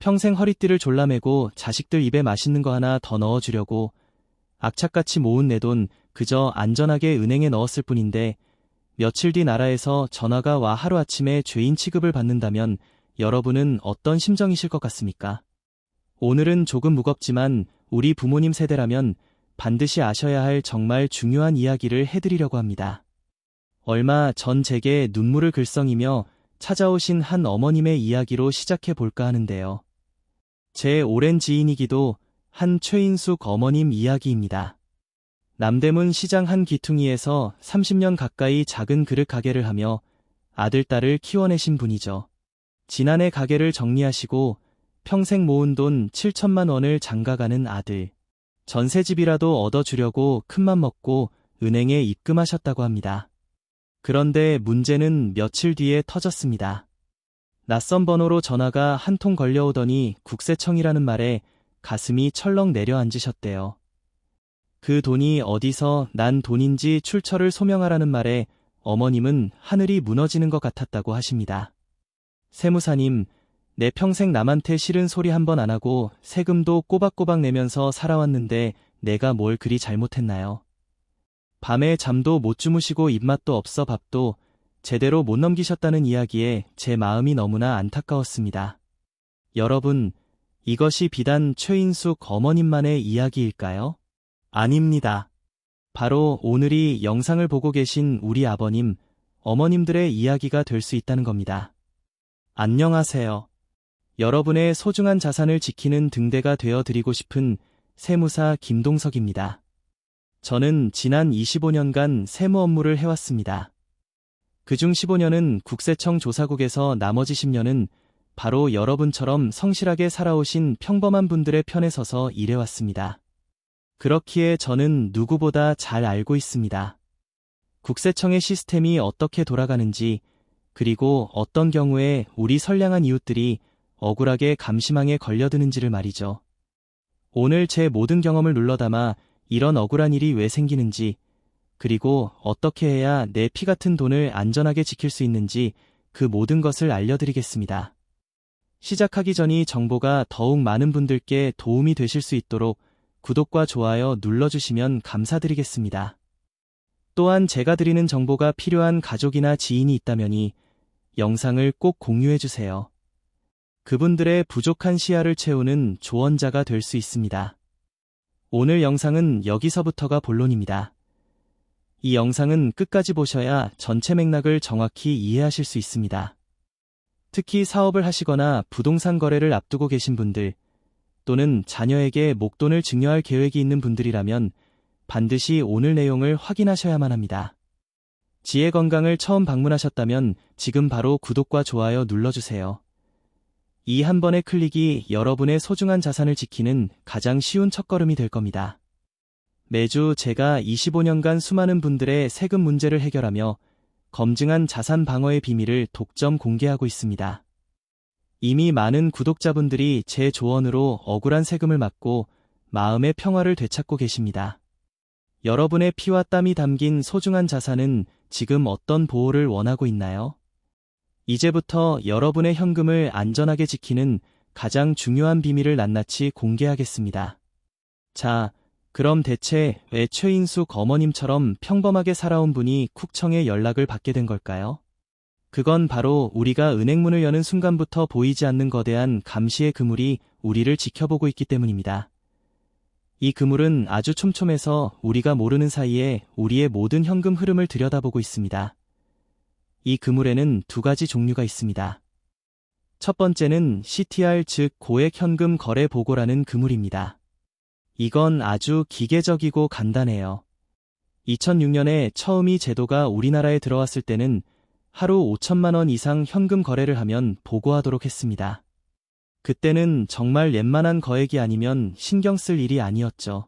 평생 허리띠를 졸라매고 자식들 입에 맛있는 거 하나 더 넣어주려고 악착같이 모은 내 돈 그저 안전하게 은행에 넣었을 뿐인데 며칠 뒤 나라에서 전화가 와 하루아침에 죄인 취급을 받는다면 여러분은 어떤 심정이실 것 같습니까? 오늘은 조금 무겁지만 우리 부모님 세대라면 반드시 아셔야 할 정말 중요한 이야기를 해드리려고 합니다. 얼마 전 제게 눈물을 글썽이며 찾아오신 한 어머님의 이야기로 시작해 볼까 하는데요. 제 오랜 지인이기도 한 최인숙 어머님 이야기입니다. 남대문 시장 한 귀퉁이에서 30년 가까이 작은 그릇 가게를 하며 아들, 딸을 키워내신 분이죠. 지난해 가게를 정리하시고 평생 모은 돈 7천만 원을 장가가는 아들. 전셋집이라도 얻어주려고 큰맘 먹고 은행에 입금하셨다고 합니다. 그런데 문제는 며칠 뒤에 터졌습니다. 낯선 번호로 전화가 한 통 걸려오더니 국세청이라는 말에 가슴이 철렁 내려앉으셨대요. 그 돈이 어디서 난 돈인지 출처를 소명하라는 말에 어머님은 하늘이 무너지는 것 같았다고 하십니다. 세무사님, 내 평생 남한테 싫은 소리 한 번 안 하고 세금도 꼬박꼬박 내면서 살아왔는데 내가 뭘 그리 잘못했나요? 밤에 잠도 못 주무시고 입맛도 없어 밥도 제대로 못 넘기셨다는 이야기에 제 마음이 너무나 안타까웠습니다. 여러분, 이것이 비단 최인숙 어머님만의 이야기일까요? 아닙니다. 바로 오늘이 영상을 보고 계신 우리 아버님, 어머님들의 이야기가 될 수 있다는 겁니다. 안녕하세요. 여러분의 소중한 자산을 지키는 등대가 되어드리고 싶은 세무사 김동석입니다. 저는 지난 25년간 세무 업무를 해왔습니다. 그중 15년은 국세청 조사국에서 나머지 10년은 바로 여러분처럼 성실하게 살아오신 평범한 분들의 편에 서서 일해왔습니다. 그렇기에 저는 누구보다 잘 알고 있습니다. 국세청의 시스템이 어떻게 돌아가는지, 그리고 어떤 경우에 우리 선량한 이웃들이 억울하게 감시망에 걸려드는지를 말이죠. 오늘 제 모든 경험을 눌러담아 이런 억울한 일이 왜 생기는지, 그리고 어떻게 해야 내 피 같은 돈을 안전하게 지킬 수 있는지 그 모든 것을 알려드리겠습니다. 시작하기 전이 정보가 더욱 많은 분들께 도움이 되실 수 있도록 구독과 좋아요 눌러주시면 감사드리겠습니다. 또한 제가 드리는 정보가 필요한 가족이나 지인이 있다면이 영상을 꼭 공유해주세요. 그분들의 부족한 시야를 채우는 조언자가 될 수 있습니다. 오늘 영상은 여기서부터가 본론입니다. 이 영상은 끝까지 보셔야 전체 맥락을 정확히 이해하실 수 있습니다. 특히 사업을 하시거나 부동산 거래를 앞두고 계신 분들, 또는 자녀에게 목돈을 증여할 계획이 있는 분들이라면 반드시 오늘 내용을 확인하셔야만 합니다. 지혜 건강을 처음 방문하셨다면 지금 바로 구독과 좋아요 눌러주세요. 이 한 번의 클릭이 여러분의 소중한 자산을 지키는 가장 쉬운 첫걸음이 될 겁니다. 매주 제가 25년간 수많은 분들의 세금 문제를 해결하며 검증한 자산 방어의 비밀을 독점 공개하고 있습니다. 이미 많은 구독자분들이 제 조언으로 억울한 세금을 막고 마음의 평화를 되찾고 계십니다. 여러분의 피와 땀이 담긴 소중한 자산은 지금 어떤 보호를 원하고 있나요? 이제부터 여러분의 현금을 안전하게 지키는 가장 중요한 비밀을 낱낱이 공개하겠습니다. 자, 그럼 대체 왜 최인숙 어머님처럼 평범하게 살아온 분이 쿡청에 연락을 받게 된 걸까요? 그건 바로 우리가 은행문을 여는 순간부터 보이지 않는 거대한 감시의 그물이 우리를 지켜보고 있기 때문입니다. 이 그물은 아주 촘촘해서 우리가 모르는 사이에 우리의 모든 현금 흐름을 들여다보고 있습니다. 이 그물에는 두 가지 종류가 있습니다. 첫 번째는 CTR 즉 고액 현금 거래 보고라는 그물입니다. 이건 아주 기계적이고 간단해요. 2006년에 처음 이 제도가 우리나라에 들어왔을 때는 하루 5천만 원 이상 현금 거래를 하면 보고하도록 했습니다. 그때는 정말 웬만한 거액이 아니면 신경 쓸 일이 아니었죠.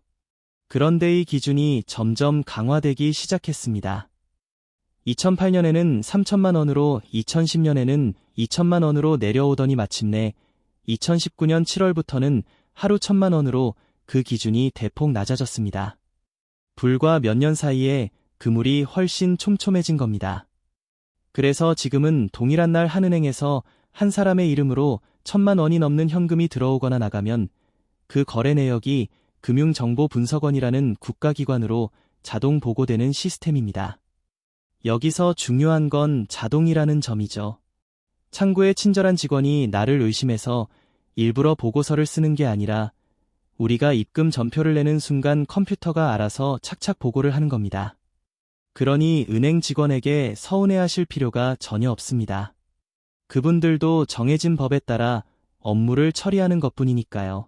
그런데 이 기준이 점점 강화되기 시작했습니다. 2008년에는 3천만 원으로 2010년에는 2천만 원으로 내려오더니 마침내 2019년 7월부터는 하루 1천만 원으로 그 기준이 대폭 낮아졌습니다. 불과 몇 년 사이에 그물이 훨씬 촘촘해진 겁니다. 그래서 지금은 동일한 날 한 은행에서 한 사람의 이름으로 1,000만 원이 넘는 현금이 들어오거나 나가면 그 거래 내역이 금융정보분석원이라는 국가기관으로 자동 보고되는 시스템입니다. 여기서 중요한 건 자동이라는 점이죠. 창구의 친절한 직원이 나를 의심해서 일부러 보고서를 쓰는 게 아니라 우리가 입금 전표를 내는 순간 컴퓨터가 알아서 착착 보고를 하는 겁니다. 그러니 은행 직원에게 서운해하실 필요가 전혀 없습니다. 그분들도 정해진 법에 따라 업무를 처리하는 것뿐이니까요.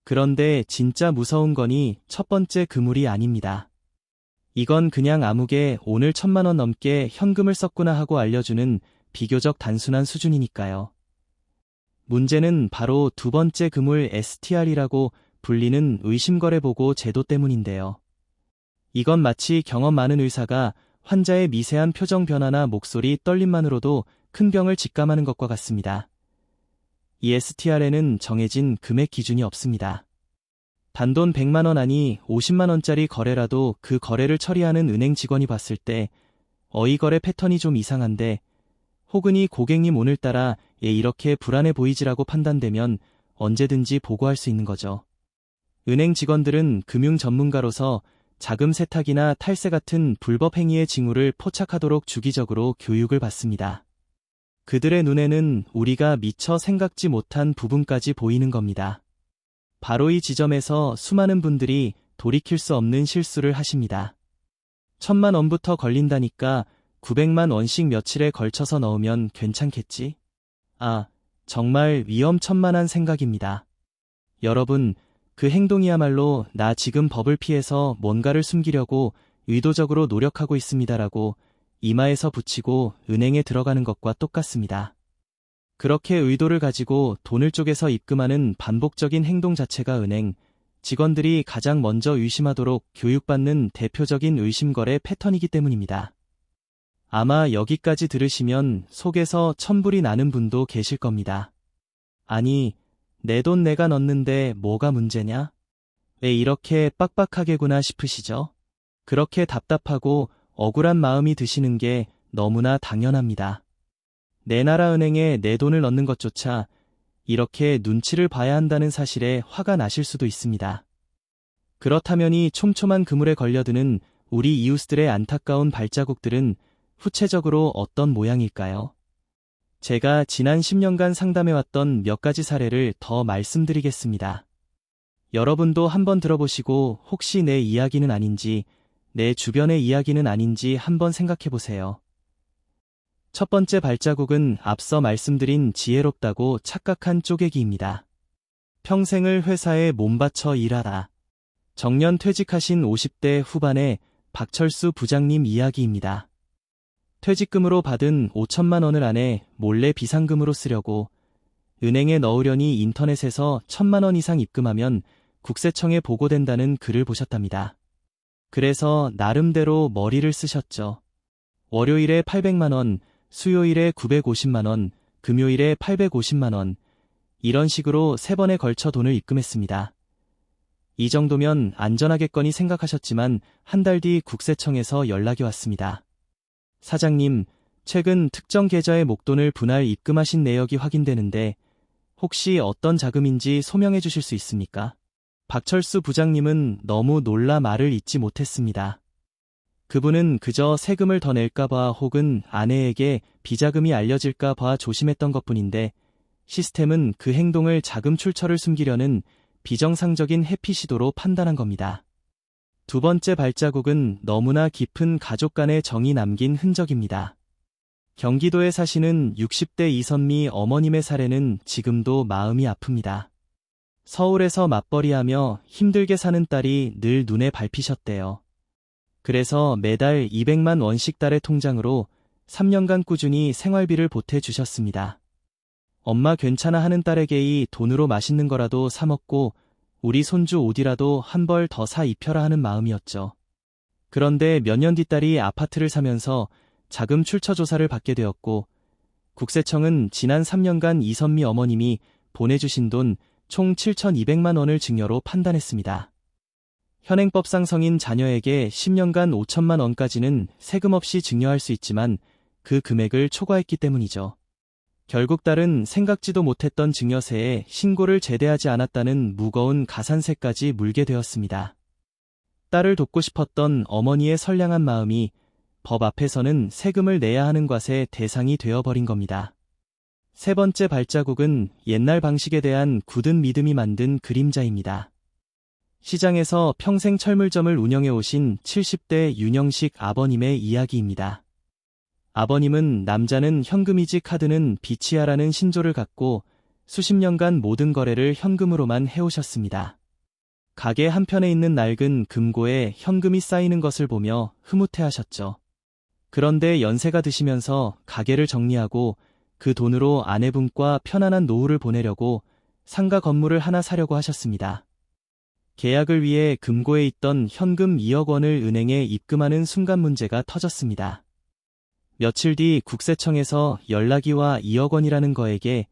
그런데 진짜 무서운 거니 첫 번째 그물이 아닙니다. 이건 그냥 아무개 오늘 1,000만 원 넘게 현금을 썼구나 하고 알려주는 비교적 단순한 수준이니까요. 문제는 바로 두 번째 그물 STR이라고 불리는 의심거래보고 제도 때문인데요. 이건 마치 경험 많은 의사가 환자의 미세한 표정 변화나 목소리 떨림만으로도 큰 병을 직감하는 것과 같습니다. 이 STR에는 정해진 금액 기준이 없습니다. 단돈 100만 원 아니 50만 원짜리 거래라도 그 거래를 처리하는 은행 직원이 봤을 때 이 거래 패턴이 좀 이상한데 혹은 이 고객님 오늘따라 얘 이렇게 불안해 보이지라고 판단되면 언제든지 보고할 수 있는 거죠. 은행 직원들은 금융 전문가로서 자금 세탁이나 탈세 같은 불법 행위의 징후를 포착하도록 주기적으로 교육을 받습니다. 그들의 눈에는 우리가 미처 생각지 못한 부분까지 보이는 겁니다. 바로 이 지점에서 수많은 분들이 돌이킬 수 없는 실수를 하십니다. 1,000만 원부터 걸린다니까 900만 원씩 며칠에 걸쳐서 넣으면 괜찮겠지? 정말 위험천만한 생각입니다. 여러분, 그 행동이야말로 나 지금 법을 피해서 뭔가를 숨기려고 의도적으로 노력하고 있습니다라고 이마에서 붙이고 은행에 들어가는 것과 똑같습니다. 그렇게 의도를 가지고 돈을 쪼개서 입금하는 반복적인 행동 자체가 은행 직원들이 가장 먼저 의심하도록 교육받는 대표적인 의심거래 패턴이기 때문입니다. 아마 여기까지 들으시면 속에서 천불이 나는 분도 계실 겁니다. 아니, 내 돈 내가 넣는데 뭐가 문제냐? 왜 이렇게 빡빡하게구나 싶으시죠? 그렇게 답답하고 억울한 마음이 드시는 게 너무나 당연합니다. 내 나라 은행에 내 돈을 넣는 것조차 이렇게 눈치를 봐야 한다는 사실에 화가 나실 수도 있습니다. 그렇다면 이 촘촘한 그물에 걸려드는 우리 이웃들의 안타까운 발자국들은 구체적으로 어떤 모양일까요? 제가 지난 10년간 상담해왔던 몇 가지 사례를 더 말씀드리겠습니다. 여러분도 한번 들어보시고 혹시 내 이야기는 아닌지, 내 주변의 이야기는 아닌지 한번 생각해보세요. 첫 번째 발자국은 앞서 말씀드린 지혜롭다고 착각한 쪼개기입니다. 평생을 회사에 몸바쳐 일하다. 정년 퇴직하신 50대 후반의 박철수 부장님 이야기입니다. 퇴직금으로 받은 5,000만 원을 아내 몰래 비상금으로 쓰려고 은행에 넣으려니 인터넷에서 1,000만 원 이상 입금하면 국세청에 보고된다는 글을 보셨답니다. 그래서 나름대로 머리를 쓰셨죠. 월요일에 800만 원, 수요일에 950만 원, 금요일에 850만 원, 이런 식으로 3번에 걸쳐 돈을 입금했습니다. 이 정도면 안전하겠거니 생각하셨지만 한 달 뒤 국세청에서 연락이 왔습니다. 사장님, 최근 특정 계좌에 목돈을 분할 입금하신 내역이 확인되는데 혹시 어떤 자금인지 소명해 주실 수 있습니까? 박철수 부장님은 너무 놀라 말을 잇지 못했습니다. 그분은 그저 세금을 더 낼까봐 혹은 아내에게 비자금이 알려질까봐 조심했던 것뿐인데 시스템은 그 행동을 자금 출처를 숨기려는 비정상적인 회피 시도로 판단한 겁니다. 두 번째 발자국은 너무나 깊은 가족 간의 정이 남긴 흔적입니다. 경기도에 사시는 60대 이선미 어머님의 사례는 지금도 마음이 아픕니다. 서울에서 맞벌이하며 힘들게 사는 딸이 늘 눈에 밟히셨대요. 그래서 매달 200만 원씩 딸의 통장으로 3년간 꾸준히 생활비를 보태주셨습니다. 엄마 괜찮아 하는 딸에게 이 돈으로 맛있는 거라도 사 먹고 우리 손주 옷이라도 한 벌 더 사 입혀라 하는 마음이었죠. 그런데 몇 년 뒤 딸이 아파트를 사면서 자금 출처 조사를 받게 되었고 국세청은 지난 3년간 이선미 어머님이 보내주신 돈 총 7,200만 원을 증여로 판단했습니다. 현행법상 성인 자녀에게 10년간 5천만 원까지는 세금 없이 증여할 수 있지만 그 금액을 초과했기 때문이죠. 결국 딸은 생각지도 못했던 증여세에 신고를 제대하지 않았다는 무거운 가산세까지 물게 되었습니다. 딸을 돕고 싶었던 어머니의 선량한 마음이 법 앞에서는 세금을 내야 하는 것의 대상이 되어버린 겁니다. 세 번째 발자국은 옛날 방식에 대한 굳은 믿음이 만든 그림자입니다. 시장에서 평생 철물점을 운영해 오신 70대 윤영식 아버님의 이야기입니다. 아버님은 남자는 현금이지 카드는 비치하라는 신조를 갖고 수십 년간 모든 거래를 현금으로만 해오셨습니다. 가게 한편에 있는 낡은 금고에 현금이 쌓이는 것을 보며 흐뭇해하셨죠. 그런데 연세가 드시면서 가게를 정리하고 그 돈으로 아내분과 편안한 노후를 보내려고 상가 건물을 하나 사려고 하셨습니다. 계약을 위해 금고에 있던 현금 2억 원을 은행에 입금하는 순간 문제가 터졌습니다. 며칠 뒤 국세청에서 연락이 와 2억 원이라는 거액에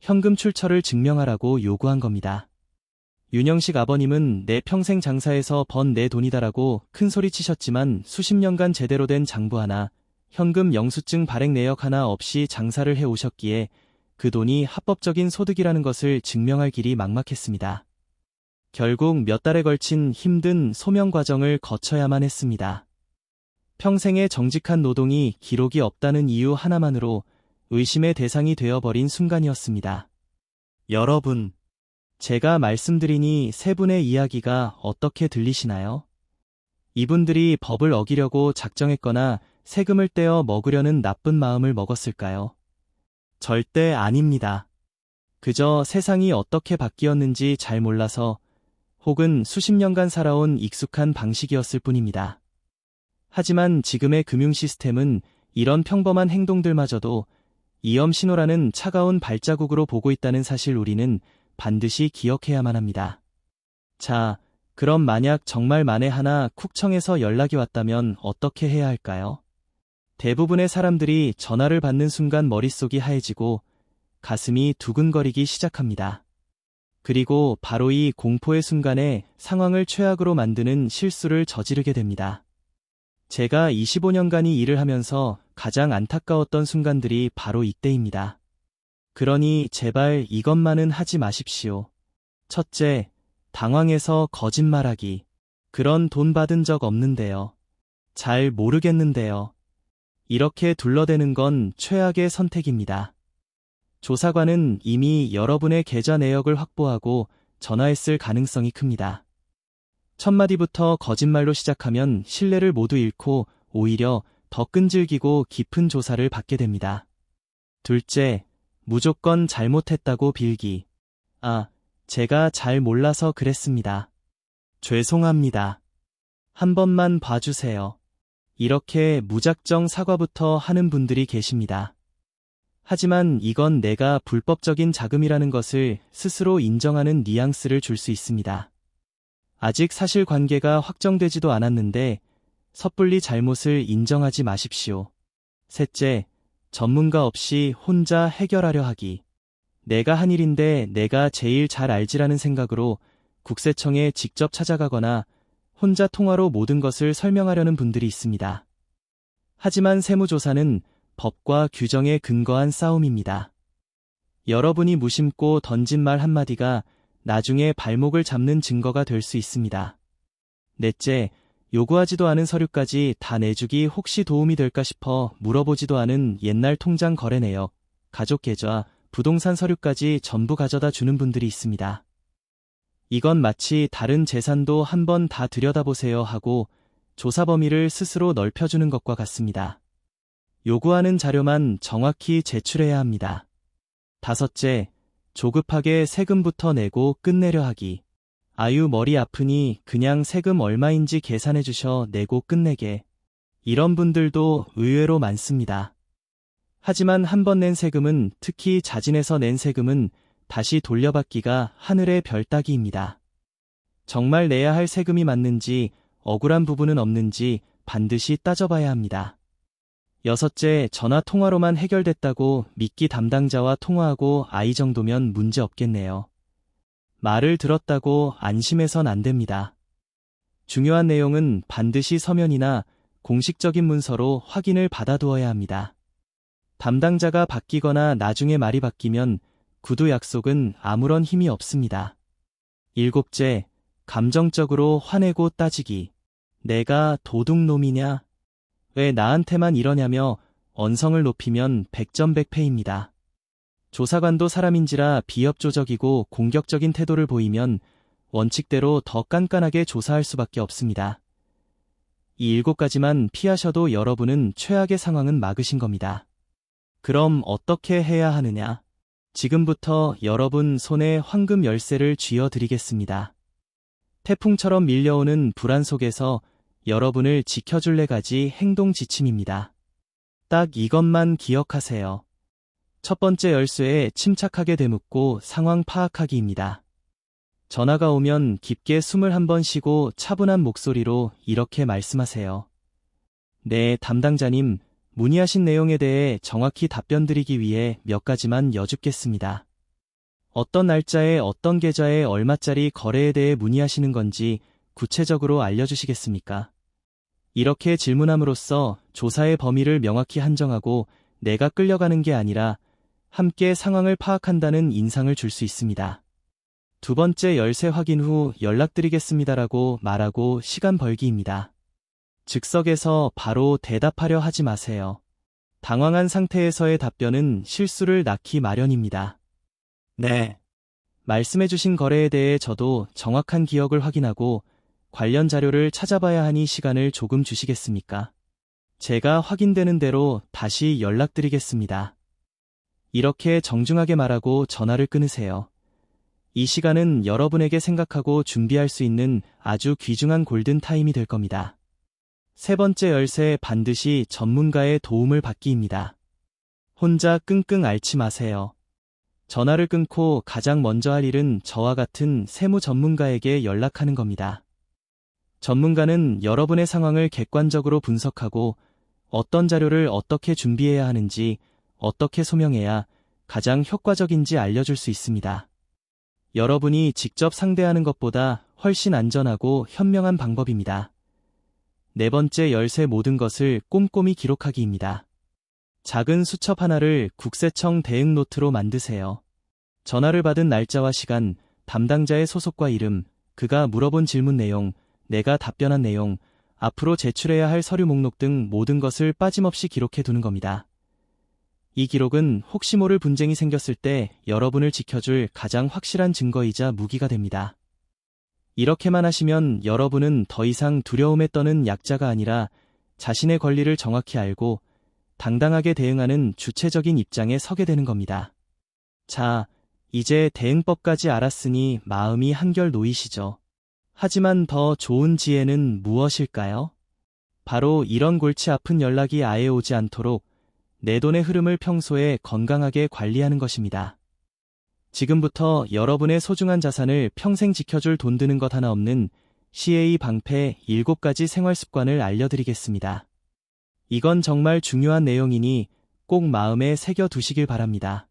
현금 출처를 증명하라고 요구한 겁니다. 윤영식 아버님은 내 평생 장사해서 번 내 돈이다라고 큰소리 치셨지만 수십 년간 제대로 된 장부 하나, 현금 영수증 발행 내역 하나 없이 장사를 해오셨기에 그 돈이 합법적인 소득이라는 것을 증명할 길이 막막했습니다. 결국 몇 달에 걸친 힘든 소명 과정을 거쳐야만 했습니다. 평생의 정직한 노동이 기록이 없다는 이유 하나만으로 의심의 대상이 되어버린 순간이었습니다. 여러분, 제가 말씀드리니 세 분의 이야기가 어떻게 들리시나요? 이분들이 법을 어기려고 작정했거나 세금을 떼어 먹으려는 나쁜 마음을 먹었을까요? 절대 아닙니다. 그저 세상이 어떻게 바뀌었는지 잘 몰라서 혹은 수십 년간 살아온 익숙한 방식이었을 뿐입니다. 하지만 지금의 금융 시스템은 이런 평범한 행동들마저도 위험 신호라는 차가운 발자국으로 보고 있다는 사실 우리는 반드시 기억해야만 합니다. 자, 그럼 만약 정말 만에 하나 쿡청에서 연락이 왔다면 어떻게 해야 할까요? 대부분의 사람들이 전화를 받는 순간 머릿속이 하얘지고 가슴이 두근거리기 시작합니다. 그리고 바로 이 공포의 순간에 상황을 최악으로 만드는 실수를 저지르게 됩니다. 제가 25년간이 일을 하면서 가장 안타까웠던 순간들이 바로 이때입니다. 그러니 제발 이것만은 하지 마십시오. 첫째, 당황해서 거짓말하기. 그런 돈 받은 적 없는데요. 잘 모르겠는데요. 이렇게 둘러대는 건 최악의 선택입니다. 조사관은 이미 여러분의 계좌 내역을 확보하고 전화했을 가능성이 큽니다. 첫 마디부터 거짓말로 시작하면 신뢰를 모두 잃고 오히려 더 끈질기고 깊은 조사를 받게 됩니다. 둘째, 무조건 잘못했다고 빌기. 제가 잘 몰라서 그랬습니다. 죄송합니다. 한 번만 봐주세요. 이렇게 무작정 사과부터 하는 분들이 계십니다. 하지만 이건 내가 불법적인 자금이라는 것을 스스로 인정하는 뉘앙스를 줄 수 있습니다. 아직 사실관계가 확정되지도 않았는데 섣불리 잘못을 인정하지 마십시오. 셋째, 전문가 없이 혼자 해결하려 하기. 내가 한 일인데 내가 제일 잘 알지라는 생각으로 국세청에 직접 찾아가거나 혼자 통화로 모든 것을 설명하려는 분들이 있습니다. 하지만 세무조사는 법과 규정에 근거한 싸움입니다. 여러분이 무심코 던진 말 한마디가 나중에 발목을 잡는 증거가 될 수 있습니다. 넷째, 요구하지도 않은 서류까지 다 내주기 혹시 도움이 될까 싶어 물어보지도 않은 옛날 통장 거래 내역, 가족 계좌, 부동산 서류까지 전부 가져다 주는 분들이 있습니다. 이건 마치 다른 재산도 한번 다 들여다보세요 하고 조사 범위를 스스로 넓혀주는 것과 같습니다. 요구하는 자료만 정확히 제출해야 합니다. 다섯째, 조급하게 세금부터 내고 끝내려 하기. 아유 머리 아프니 그냥 세금 얼마인지 계산해 주셔 내고 끝내게. 이런 분들도 의외로 많습니다. 하지만 한 번 낸 세금은, 특히 자진해서 낸 세금은 다시 돌려받기가 하늘의 별 따기입니다. 정말 내야 할 세금이 맞는지, 억울한 부분은 없는지 반드시 따져봐야 합니다. 여섯째, 전화 통화로만 해결됐다고 미끼 담당자와 통화하고 아이 정도면 문제 없겠네요. 말을 들었다고 안심해선 안 됩니다. 중요한 내용은 반드시 서면이나 공식적인 문서로 확인을 받아두어야 합니다. 담당자가 바뀌거나 나중에 말이 바뀌면 구두 약속은 아무런 힘이 없습니다. 일곱째, 감정적으로 화내고 따지기. 내가 도둑놈이냐? 왜 나한테만 이러냐며 언성을 높이면 백전백패입니다. 조사관도 사람인지라 비협조적이고 공격적인 태도를 보이면 원칙대로 더 깐깐하게 조사할 수밖에 없습니다. 이 7가지만 피하셔도 여러분은 최악의 상황은 막으신 겁니다. 그럼 어떻게 해야 하느냐? 지금부터 여러분 손에 황금 열쇠를 쥐어드리겠습니다. 태풍처럼 밀려오는 불안 속에서 여러분을 지켜줄 4가지 행동 지침입니다. 딱 이것만 기억하세요. 첫 번째 열쇠에 침착하게 되묻고 상황 파악하기입니다. 전화가 오면 깊게 숨을 한번 쉬고 차분한 목소리로 이렇게 말씀하세요. 네, 담당자님, 문의하신 내용에 대해 정확히 답변드리기 위해 몇 가지만 여쭙겠습니다. 어떤 날짜에 어떤 계좌에 얼마짜리 거래에 대해 문의하시는 건지 구체적으로 알려주시겠습니까? 이렇게 질문함으로써 조사의 범위를 명확히 한정하고 내가 끌려가는 게 아니라 함께 상황을 파악한다는 인상을 줄 수 있습니다. 두 번째 열쇠 확인 후 연락드리겠습니다라고 말하고 시간 벌기입니다. 즉석에서 바로 대답하려 하지 마세요. 당황한 상태에서의 답변은 실수를 낳기 마련입니다. 네. 말씀해주신 거래에 대해 저도 정확한 기억을 확인하고 관련 자료를 찾아봐야 하니 시간을 조금 주시겠습니까? 제가 확인되는 대로 다시 연락드리겠습니다. 이렇게 정중하게 말하고 전화를 끊으세요. 이 시간은 여러분에게 생각하고 준비할 수 있는 아주 귀중한 골든타임이 될 겁니다. 세 번째 열쇠, 반드시 전문가의 도움을 받기입니다. 혼자 끙끙 앓지 마세요. 전화를 끊고 가장 먼저 할 일은 저와 같은 세무 전문가에게 연락하는 겁니다. 전문가는 여러분의 상황을 객관적으로 분석하고 어떤 자료를 어떻게 준비해야 하는지, 어떻게 소명해야 가장 효과적인지 알려줄 수 있습니다. 여러분이 직접 상대하는 것보다 훨씬 안전하고 현명한 방법입니다. 네 번째 열쇠, 모든 것을 꼼꼼히 기록하기입니다. 작은 수첩 하나를 국세청 대응 노트로 만드세요. 전화를 받은 날짜와 시간, 담당자의 소속과 이름, 그가 물어본 질문 내용, 내가 답변한 내용, 앞으로 제출해야 할 서류 목록 등 모든 것을 빠짐없이 기록해 두는 겁니다. 이 기록은 혹시 모를 분쟁이 생겼을 때 여러분을 지켜줄 가장 확실한 증거이자 무기가 됩니다. 이렇게만 하시면 여러분은 더 이상 두려움에 떠는 약자가 아니라 자신의 권리를 정확히 알고 당당하게 대응하는 주체적인 입장에 서게 되는 겁니다. 자, 이제 대응법까지 알았으니 마음이 한결 놓이시죠? 하지만 더 좋은 지혜는 무엇일까요? 바로 이런 골치 아픈 연락이 아예 오지 않도록 내 돈의 흐름을 평소에 건강하게 관리하는 것입니다. 지금부터 여러분의 소중한 자산을 평생 지켜줄 돈 드는 것 하나 없는 CA 방패 7가지 생활 습관을 알려드리겠습니다. 이건 정말 중요한 내용이니 꼭 마음에 새겨 두시길 바랍니다.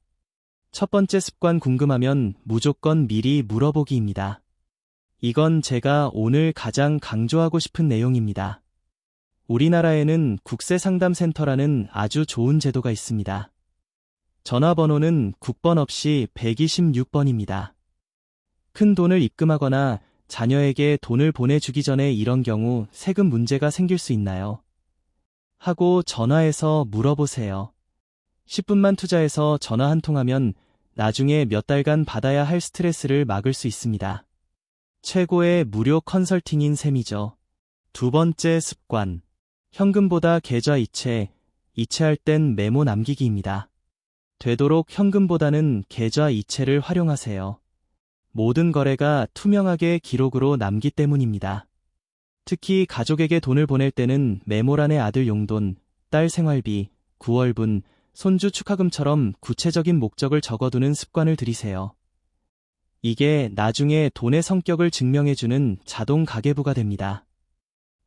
첫 번째 습관, 궁금하면 무조건 미리 물어보기입니다. 이건 제가 오늘 가장 강조하고 싶은 내용입니다. 우리나라에는 국세상담센터라는 아주 좋은 제도가 있습니다. 전화번호는 국번 없이 126번입니다. 큰 돈을 입금하거나 자녀에게 돈을 보내주기 전에 이런 경우 세금 문제가 생길 수 있나요? 하고 전화해서 물어보세요. 10분만 투자해서 전화 한 통하면 나중에 몇 달간 받아야 할 스트레스를 막을 수 있습니다. 최고의 무료 컨설팅인 셈이죠. 두 번째 습관, 현금보다 계좌 이체, 이체할 땐 메모 남기기입니다. 되도록 현금보다는 계좌 이체를 활용하세요. 모든 거래가 투명하게 기록으로 남기 때문입니다. 특히 가족에게 돈을 보낼 때는 메모란에 아들 용돈, 딸 생활비, 9월분, 손주 축하금처럼 구체적인 목적을 적어두는 습관을 들이세요. 이게 나중에 돈의 성격을 증명해주는 자동 가계부가 됩니다.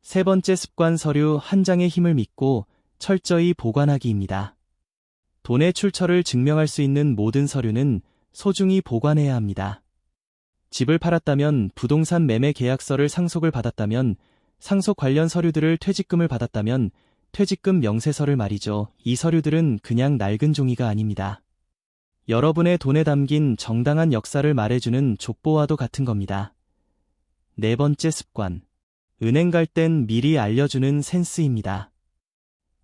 세 번째 습관, 서류 한 장의 힘을 믿고 철저히 보관하기입니다. 돈의 출처를 증명할 수 있는 모든 서류는 소중히 보관해야 합니다. 집을 팔았다면, 부동산 매매 계약서를 상속을 받았다면, 상속 관련 서류들을 퇴직금을 받았다면, 퇴직금 명세서를 말이죠. 이 서류들은 그냥 낡은 종이가 아닙니다. 여러분의 돈에 담긴 정당한 역사를 말해주는 족보와도 같은 겁니다. 네 번째 습관. 은행 갈 땐 미리 알려주는 센스입니다.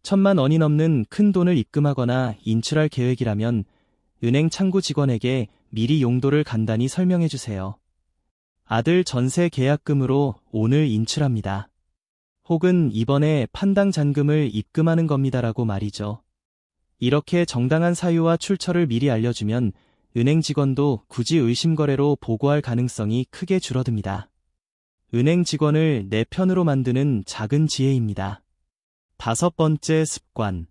1,000만 원이 넘는 큰 돈을 입금하거나 인출할 계획이라면 은행 창구 직원에게 미리 용도를 간단히 설명해 주세요. 아들 전세 계약금으로 오늘 인출합니다. 혹은 이번에 판당 잔금을 입금하는 겁니다라고 말이죠. 이렇게 정당한 사유와 출처를 미리 알려주면 은행 직원도 굳이 의심거래로 보고할 가능성이 크게 줄어듭니다. 은행 직원을 내 편으로 만드는 작은 지혜입니다. 다섯 번째 습관.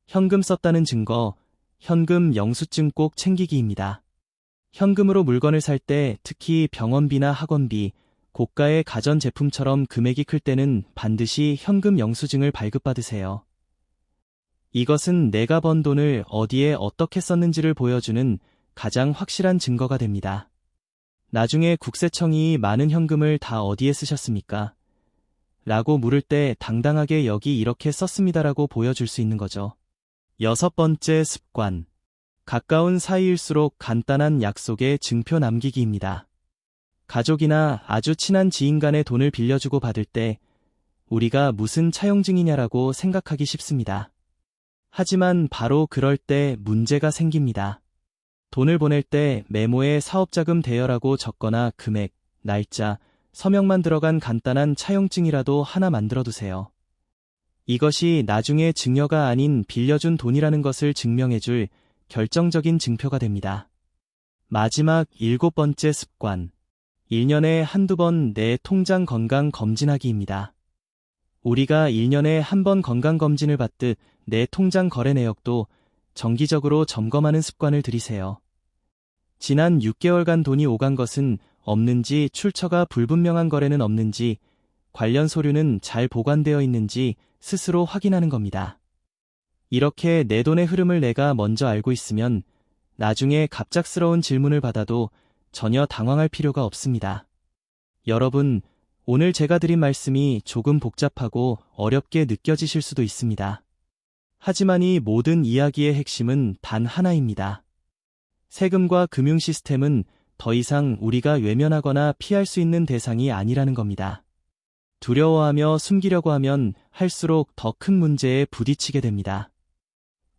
현금 썼다는 증거, 현금 영수증 꼭 챙기기입니다. 현금으로 물건을 살 때 특히 병원비나 학원비, 고가의 가전제품처럼 금액이 클 때는 반드시 현금 영수증을 발급받으세요. 이것은 내가 번 돈을 어디에 어떻게 썼는지를 보여주는 가장 확실한 증거가 됩니다. 나중에 국세청이 많은 현금을 다 어디에 쓰셨습니까? 라고 물을 때 당당하게 여기 이렇게 썼습니다라고 보여줄 수 있는 거죠. 여섯 번째 습관. 가까운 사이일수록 간단한 약속의 증표 남기기입니다. 가족이나 아주 친한 지인 간의 돈을 빌려주고 받을 때 우리가 무슨 차용증이냐라고 생각하기 쉽습니다. 하지만 바로 그럴 때 문제가 생깁니다. 돈을 보낼 때 메모에 사업자금 대여라고 적거나 금액, 날짜, 서명만 들어간 간단한 차용증이라도 하나 만들어두세요. 이것이 나중에 증여가 아닌 빌려준 돈이라는 것을 증명해줄 결정적인 증표가 됩니다. 마지막 일곱 번째 습관. 1년에 한두 번 내 통장 건강 검진하기입니다. 우리가 1년에 한 번 건강검진을 받듯 내 통장 거래 내역도 정기적으로 점검하는 습관을 들이세요. 지난 6개월간 돈이 오간 것은 없는지, 출처가 불분명한 거래는 없는지, 관련 서류는 잘 보관되어 있는지 스스로 확인하는 겁니다. 이렇게 내 돈의 흐름을 내가 먼저 알고 있으면 나중에 갑작스러운 질문을 받아도 전혀 당황할 필요가 없습니다. 여러분, 오늘 제가 드린 말씀이 조금 복잡하고 어렵게 느껴지실 수도 있습니다. 하지만 이 모든 이야기의 핵심은 단 하나입니다. 세금과 금융 시스템은 더 이상 우리가 외면하거나 피할 수 있는 대상이 아니라는 겁니다. 두려워하며 숨기려고 하면 할수록 더 큰 문제에 부딪히게 됩니다.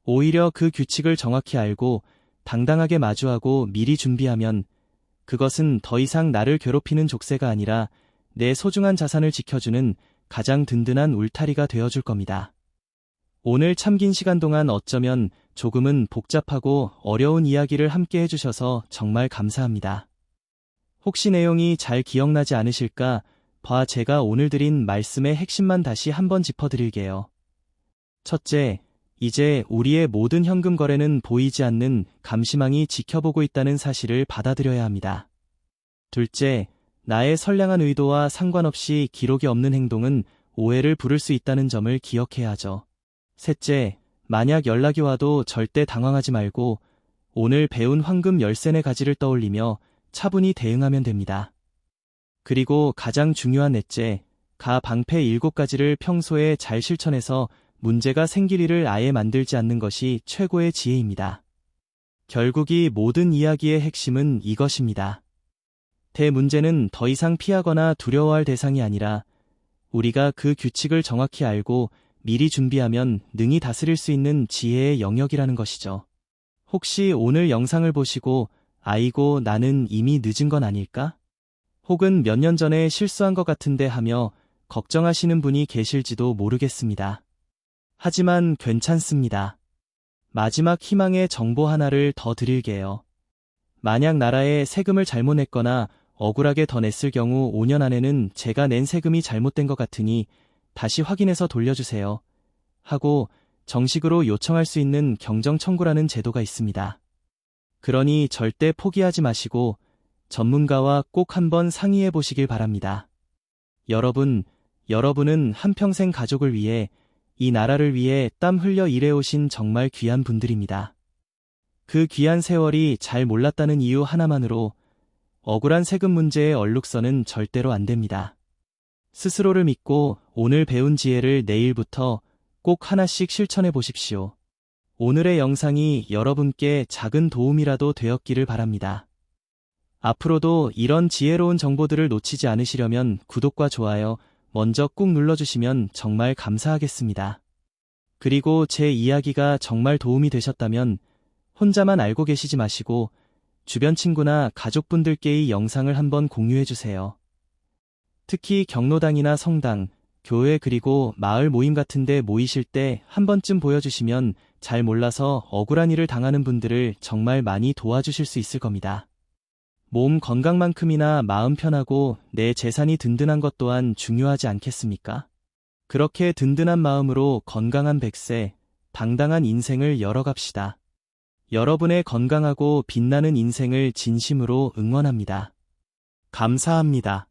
오히려 그 규칙을 정확히 알고 당당하게 마주하고 미리 준비하면 그것은 더 이상 나를 괴롭히는 족쇄가 아니라 내 소중한 자산을 지켜주는 가장 든든한 울타리가 되어줄 겁니다. 오늘 참 긴 시간 동안 어쩌면 조금은 복잡하고 어려운 이야기를 함께 해주셔서 정말 감사합니다. 혹시 내용이 잘 기억나지 않으실까 봐 제가 오늘 드린 말씀의 핵심만 다시 한번 짚어드릴게요. 첫째, 이제 우리의 모든 현금 거래는 보이지 않는 감시망이 지켜보고 있다는 사실을 받아들여야 합니다. 둘째, 나의 선량한 의도와 상관없이 기록이 없는 행동은 오해를 부를 수 있다는 점을 기억해야 하죠. 셋째, 만약 연락이 와도 절대 당황하지 말고 오늘 배운 황금 13의 가지를 떠올리며 차분히 대응하면 됩니다. 그리고 가장 중요한 넷째, 방패 7가지를 평소에 잘 실천해서 문제가 생길 일을 아예 만들지 않는 것이 최고의 지혜입니다. 결국 이 모든 이야기의 핵심은 이것입니다. 대문제는 더 이상 피하거나 두려워할 대상이 아니라 우리가 그 규칙을 정확히 알고 미리 준비하면 능히 다스릴 수 있는 지혜의 영역이라는 것이죠. 혹시 오늘 영상을 보시고 아이고 나는 이미 늦은 건 아닐까? 혹은 몇 년 전에 실수한 것 같은데 하며 걱정하시는 분이 계실지도 모르겠습니다. 하지만 괜찮습니다. 마지막 희망의 정보 하나를 더 드릴게요. 만약 나라에 세금을 잘못 냈거나 억울하게 더 냈을 경우 5년 안에는 제가 낸 세금이 잘못된 것 같으니 다시 확인해서 돌려주세요. 하고 정식으로 요청할 수 있는 경정 청구라는 제도가 있습니다. 그러니 절대 포기하지 마시고 전문가와 꼭 한번 상의해 보시길 바랍니다. 여러분은 한평생 가족을 위해 이 나라를 위해 땀 흘려 일해오신 정말 귀한 분들입니다. 그 귀한 세월이 잘 몰랐다는 이유 하나만으로 억울한 세금 문제의 얼룩서는 절대로 안 됩니다. 스스로를 믿고 오늘 배운 지혜를 내일부터 꼭 하나씩 실천해 보십시오. 오늘의 영상이 여러분께 작은 도움이라도 되었기를 바랍니다. 앞으로도 이런 지혜로운 정보들을 놓치지 않으시려면 구독과 좋아요 먼저 꾹 눌러주시면 정말 감사하겠습니다. 그리고 제 이야기가 정말 도움이 되셨다면 혼자만 알고 계시지 마시고 주변 친구나 가족분들께 이 영상을 한번 공유해주세요. 특히 경로당이나 성당, 교회 그리고 마을 모임 같은 데 모이실 때 한 번쯤 보여주시면 잘 몰라서 억울한 일을 당하는 분들을 정말 많이 도와주실 수 있을 겁니다. 몸 건강만큼이나 마음 편하고 내 재산이 든든한 것 또한 중요하지 않겠습니까? 그렇게 든든한 마음으로 건강한 100세, 당당한 인생을 열어갑시다. 여러분의 건강하고 빛나는 인생을 진심으로 응원합니다. 감사합니다.